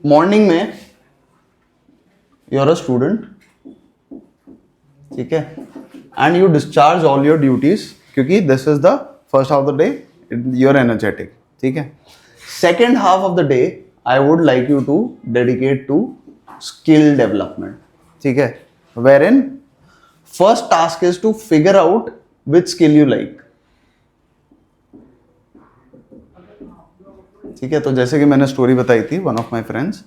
Morning में you are a student, ठीक है, and you discharge all your duties, क्योंकि this is the first half of the day you are energetic, ठीक है. Second half of the day I would like you to dedicate to skill development, ठीक है, wherein first task is to figure out which skill you like. ठीक है, तो जैसे कि मैंने स्टोरी बताई थी, one of my friends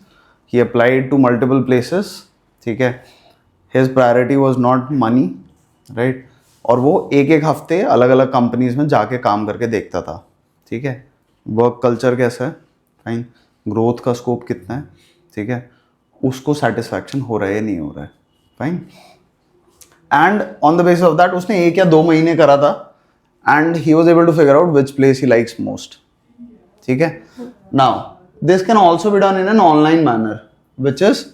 he applied to multiple places, ठीक है, his priority was not money, right, और वो एक एक हफ्ते अलग अलग कंपनीज में जाके काम करके देखता था, ठीक है, वर्क कल्चर कैसा है, फाइन, ग्रोथ का स्कोप कितना है, ठीक है, उसको सेटिस्फैक्शन हो रहा है या नहीं हो रहा है, fine. And on the basis of that उसने 1 या 2 महीने करा था and he was able to figure out which place he likes most, ठीक है. Now this can also be done in an online manner, which is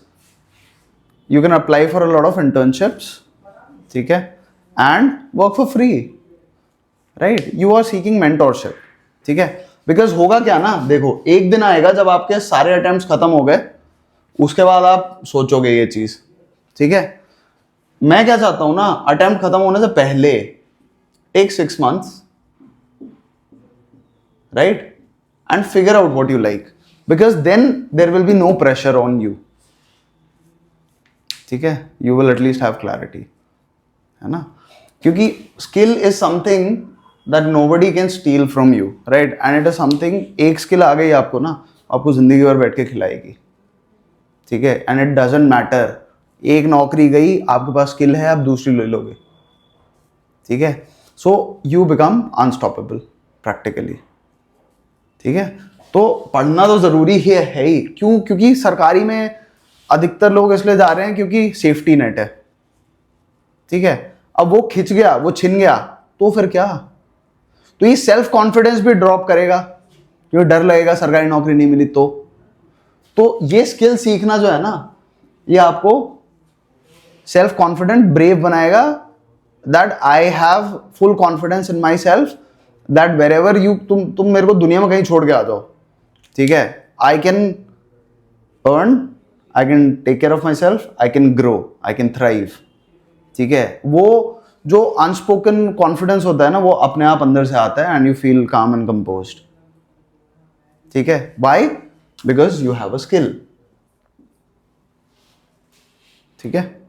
you can apply for a lot of internships, ठीक है, and work for free, right. You are seeking mentorship, ठीक है, because होगा क्या ना, देखो एक दिन आएगा जब आपके सारे अटेम्प्ट्स खत्म हो गए, उसके बाद आप सोचोगे ये चीज, ठीक है. मैं क्या चाहता हूं ना, अटेम्प्ट खत्म होने से पहले take 6 months, right, and figure out what you like, because then there will be no pressure on you, ठीक है. you will at least have clarity, है ना, क्योंकि skill is something that nobody can steal from you, right, and it is something, एक skill आ गई आपको ना, आपको जिंदगी भर बैठ के खिलाएगी, ठीक है. and it doesn't matter, एक नौकरी गई, आपके पास स्किल है, आप दूसरी ले लोगे, ठीक है. So you become unstoppable practically, ठीक है. तो पढ़ना तो जरूरी है ही, क्यों, क्योंकि सरकारी में अधिकतर लोग इसलिए जा रहे हैं क्योंकि सेफ्टी नेट है, ठीक है. अब वो खिंच गया, वो छिन गया, तो फिर क्या, तो ये सेल्फ कॉन्फिडेंस भी ड्रॉप करेगा, क्योंकि डर लगेगा सरकारी नौकरी नहीं मिली तो ये स्किल सीखना जो है ना, ये आपको सेल्फ कॉन्फिडेंट ब्रेव बनाएगा, that I have full confidence in myself, that wherever you, तुम मेरे को दुनिया में कहीं छोड़ के आ जाओ, ठीक है, I can earn, I can take care of myself, I can grow, I can thrive, ठीक है. वो जो अनस्पोकन कॉन्फिडेंस होता है ना, वो अपने आप अंदर से आता है and you feel calm and composed, ठीक है. Why? Because you have a skill, ठीक है.